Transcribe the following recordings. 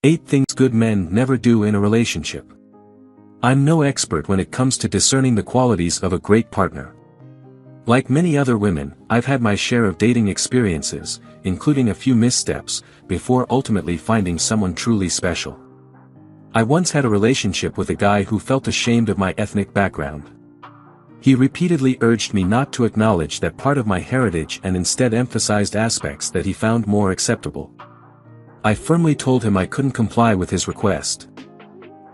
8 things good men never do in a relationship. I'm no expert when it comes to discerning the qualities of a great partner. Like many other women, I've had my share of dating experiences, including a few missteps, before ultimately finding someone truly special. I once had a relationship with a guy who felt ashamed of my ethnic background. He repeatedly urged me not to acknowledge that part of my heritage and instead emphasized aspects that he found more acceptable. I firmly told him I couldn't comply with his request.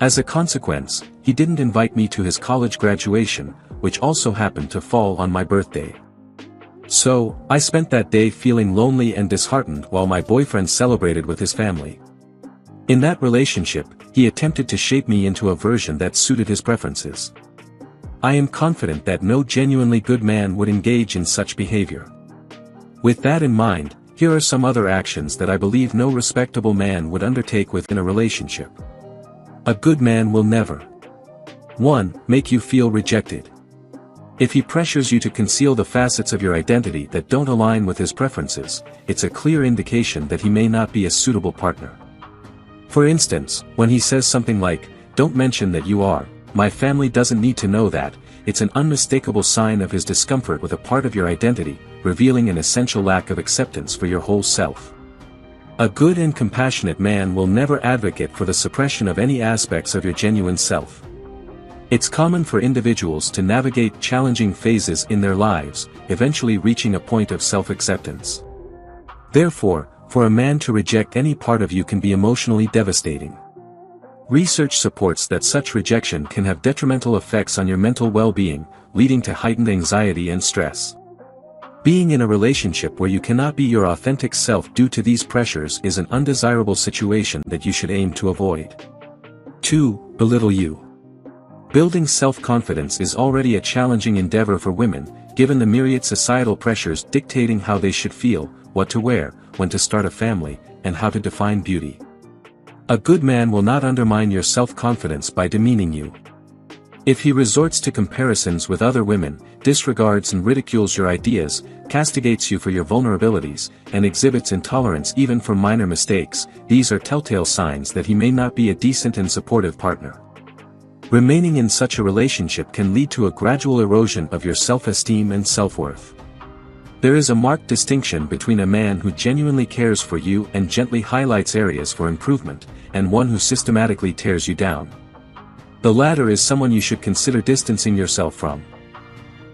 As a consequence, he didn't invite me to his college graduation, which also happened to fall on my birthday. So, I spent that day feeling lonely and disheartened while my boyfriend celebrated with his family. In that relationship, he attempted to shape me into a version that suited his preferences. I am confident that no genuinely good man would engage in such behavior. With that in mind, here are some other actions that I believe no respectable man would undertake within a relationship. A good man will never 1. Make you feel rejected. If he pressures you to conceal the facets of your identity that don't align with his preferences, it's a clear indication that he may not be a suitable partner. For instance, when he says something like, "Don't mention that you are, my family doesn't need to know that," it's an unmistakable sign of his discomfort with a part of your identity, revealing an essential lack of acceptance for your whole self. A good and compassionate man will never advocate for the suppression of any aspects of your genuine self. It's common for individuals to navigate challenging phases in their lives, eventually reaching a point of self-acceptance. Therefore, for a man to reject any part of you can be emotionally devastating. Research supports that such rejection can have detrimental effects on your mental well-being, leading to heightened anxiety and stress. Being in a relationship where you cannot be your authentic self due to these pressures is an undesirable situation that you should aim to avoid. 2. Belittle you. Building self-confidence is already a challenging endeavor for women, given the myriad societal pressures dictating how they should feel, what to wear, when to start a family, and how to define beauty. A good man will not undermine your self-confidence by demeaning you. If he resorts to comparisons with other women, disregards and ridicules your ideas, castigates you for your vulnerabilities, and exhibits intolerance even for minor mistakes, these are telltale signs that he may not be a decent and supportive partner. Remaining in such a relationship can lead to a gradual erosion of your self-esteem and self-worth. There is a marked distinction between a man who genuinely cares for you and gently highlights areas for improvement, and one who systematically tears you down. The latter is someone you should consider distancing yourself from.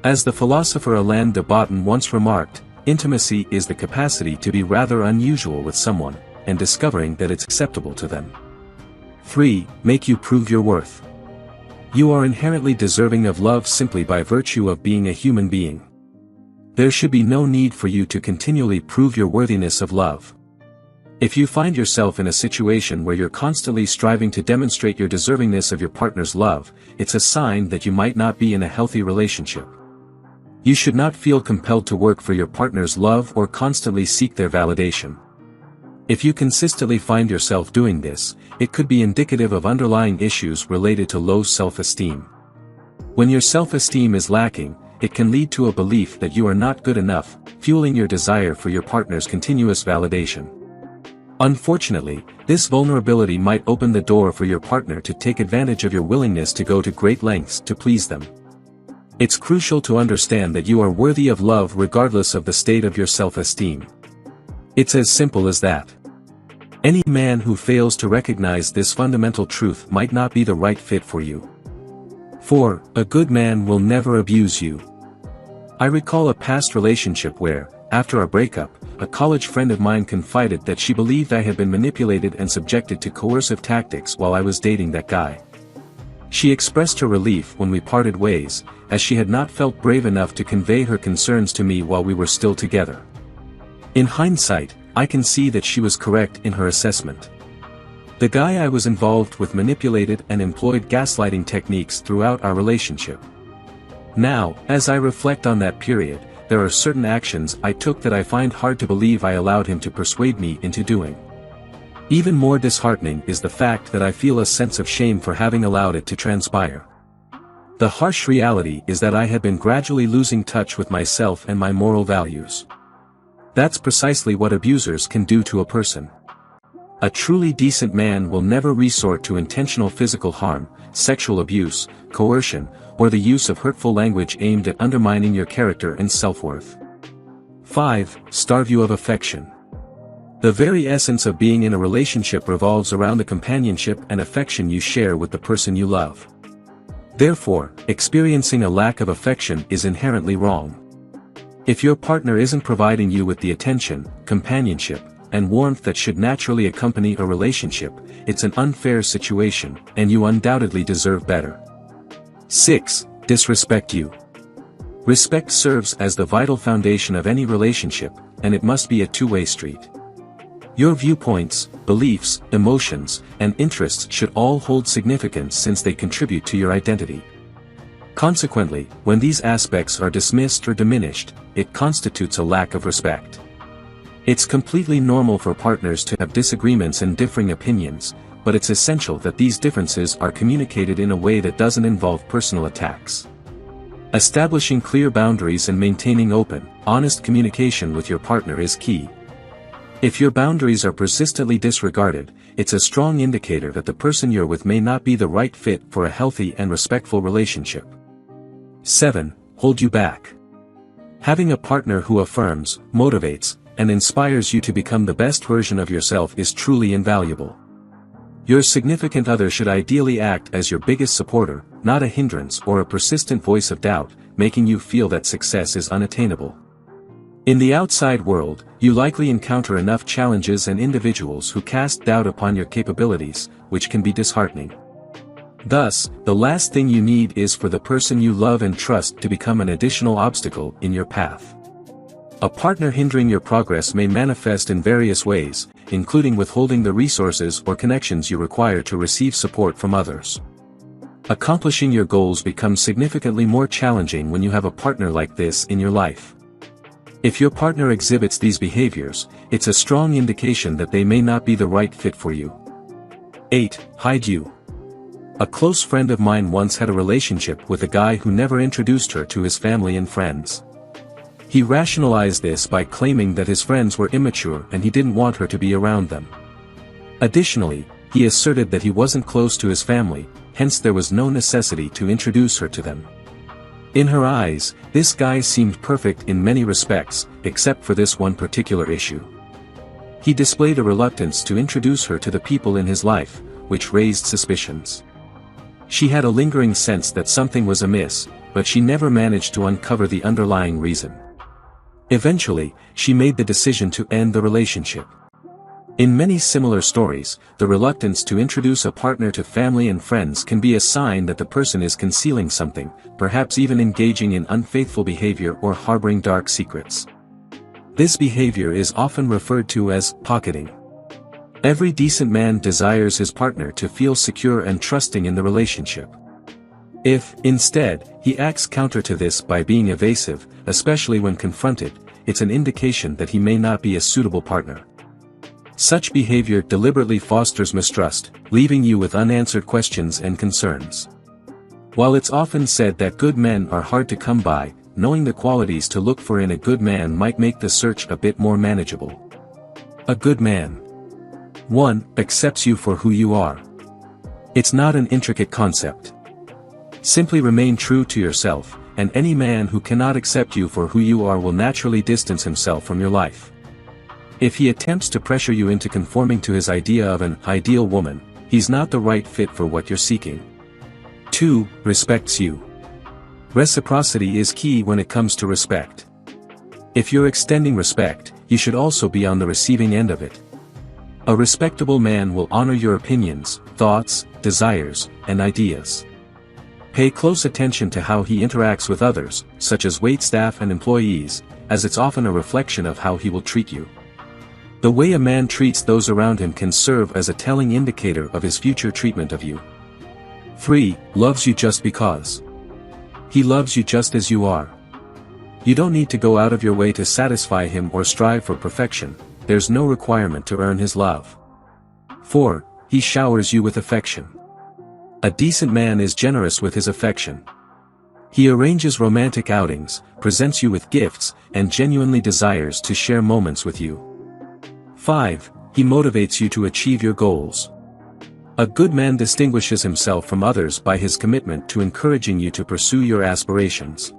As the philosopher Alain de Botton once remarked, intimacy is the capacity to be rather unusual with someone, and discovering that it's acceptable to them. 3. Make you prove your worth. You are inherently deserving of love simply by virtue of being a human being. There should be no need for you to continually prove your worthiness of love. If you find yourself in a situation where you're constantly striving to demonstrate your deservingness of your partner's love, it's a sign that you might not be in a healthy relationship. You should not feel compelled to work for your partner's love or constantly seek their validation. If you consistently find yourself doing this, it could be indicative of underlying issues related to low self-esteem. When your self-esteem is lacking, it can lead to a belief that you are not good enough, fueling your desire for your partner's continuous validation. Unfortunately, this vulnerability might open the door for your partner to take advantage of your willingness to go to great lengths to please them. It's crucial to understand that you are worthy of love regardless of the state of your self-esteem. It's as simple as that. Any man who fails to recognize this fundamental truth might not be the right fit for you. 4. A good man will never abuse you. I recall a past relationship where, after our breakup, a college friend of mine confided that she believed I had been manipulated and subjected to coercive tactics while I was dating that guy. She expressed her relief when we parted ways, as she had not felt brave enough to convey her concerns to me while we were still together. In hindsight, I can see that she was correct in her assessment. The guy I was involved with manipulated and employed gaslighting techniques throughout our relationship. Now, as I reflect on that period, there are certain actions I took that I find hard to believe I allowed him to persuade me into doing. Even more disheartening is the fact that I feel a sense of shame for having allowed it to transpire. The harsh reality is that I had been gradually losing touch with myself and my moral values. That's precisely what abusers can do to a person. A truly decent man will never resort to intentional physical harm, sexual abuse, coercion, or the use of hurtful language aimed at undermining your character and self-worth. 5. Starve you of affection. The very essence of being in a relationship revolves around the companionship and affection you share with the person you love. Therefore, experiencing a lack of affection is inherently wrong. If your partner isn't providing you with the attention, companionship, and warmth that should naturally accompany a relationship, it's an unfair situation, and you undoubtedly deserve better. 6. Disrespect you. Respect serves as the vital foundation of any relationship, and it must be a two-way street. Your viewpoints, beliefs, emotions, and interests should all hold significance since they contribute to your identity. Consequently, when these aspects are dismissed or diminished, it constitutes a lack of respect. It's completely normal for partners to have disagreements and differing opinions, but it's essential that these differences are communicated in a way that doesn't involve personal attacks. Establishing clear boundaries and maintaining open, honest communication with your partner is key. If your boundaries are persistently disregarded, it's a strong indicator that the person you're with may not be the right fit for a healthy and respectful relationship. 7. Hold you back. Having a partner who affirms, motivates, and inspires you to become the best version of yourself is truly invaluable. Your significant other should ideally act as your biggest supporter, not a hindrance or a persistent voice of doubt, making you feel that success is unattainable. In the outside world, you likely encounter enough challenges and individuals who cast doubt upon your capabilities, which can be disheartening. Thus, the last thing you need is for the person you love and trust to become an additional obstacle in your path. A partner hindering your progress may manifest in various ways, including withholding the resources or connections you require to receive support from others. Accomplishing your goals becomes significantly more challenging when you have a partner like this in your life. If your partner exhibits these behaviors, it's a strong indication that they may not be the right fit for you. 8. Hide you. A close friend of mine once had a relationship with a guy who never introduced her to his family and friends. He rationalized this by claiming that his friends were immature and he didn't want her to be around them. Additionally, he asserted that he wasn't close to his family, hence there was no necessity to introduce her to them. In her eyes, this guy seemed perfect in many respects, except for this one particular issue. He displayed a reluctance to introduce her to the people in his life, which raised suspicions. She had a lingering sense that something was amiss, but she never managed to uncover the underlying reason. Eventually, she made the decision to end the relationship. In many similar stories, the reluctance to introduce a partner to family and friends can be a sign that the person is concealing something, perhaps even engaging in unfaithful behavior or harboring dark secrets. This behavior is often referred to as pocketing. Every decent man desires his partner to feel secure and trusting in the relationship. If, instead, he acts counter to this by being evasive, especially when confronted, it's an indication that he may not be a suitable partner. Such behavior deliberately fosters mistrust, leaving you with unanswered questions and concerns. While it's often said that good men are hard to come by, knowing the qualities to look for in a good man might make the search a bit more manageable. A good man. 1. Accepts you for who you are. It's not an intricate concept. Simply remain true to yourself, and any man who cannot accept you for who you are will naturally distance himself from your life. If he attempts to pressure you into conforming to his idea of an ideal woman, he's not the right fit for what you're seeking. 2. Respects you. Reciprocity is key when it comes to respect. If you're extending respect, you should also be on the receiving end of it. A respectable man will honor your opinions, thoughts, desires, and ideas. Pay close attention to how he interacts with others, such as waitstaff and employees, as it's often a reflection of how he will treat you. The way a man treats those around him can serve as a telling indicator of his future treatment of you. 3. Loves you just because. He loves you just as you are. You don't need to go out of your way to satisfy him or strive for perfection, there's no requirement to earn his love. 4. He showers you with affection. A decent man is generous with his affection. He arranges romantic outings, presents you with gifts, and genuinely desires to share moments with you. 5. He motivates you to achieve your goals. A good man distinguishes himself from others by his commitment to encouraging you to pursue your aspirations.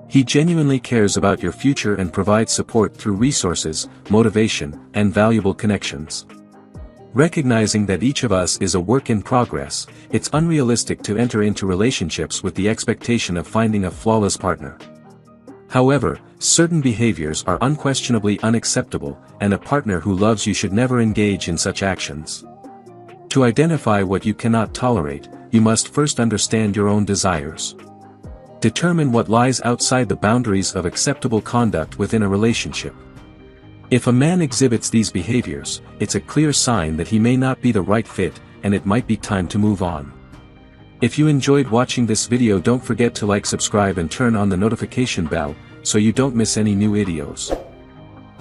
He genuinely cares about your future and provides support through resources, motivation, and valuable connections. Recognizing that each of us is a work in progress, it's unrealistic to enter into relationships with the expectation of finding a flawless partner. However, certain behaviors are unquestionably unacceptable, and a partner who loves you should never engage in such actions. To identify what you cannot tolerate, you must first understand your own desires. Determine what lies outside the boundaries of acceptable conduct within a relationship. If a man exhibits these behaviors, it's a clear sign that he may not be the right fit, and it might be time to move on. If you enjoyed watching this video, don't forget to like, subscribe and turn on the notification bell, so you don't miss any new videos.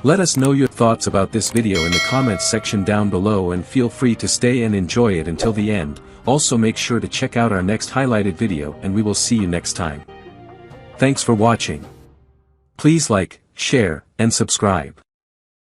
Let us know your thoughts about this video in the comments section down below, and feel free to stay and enjoy it until the end. Also make sure to check out our next highlighted video, and we will see you next time. Thanks for watching. Please like, share, and subscribe.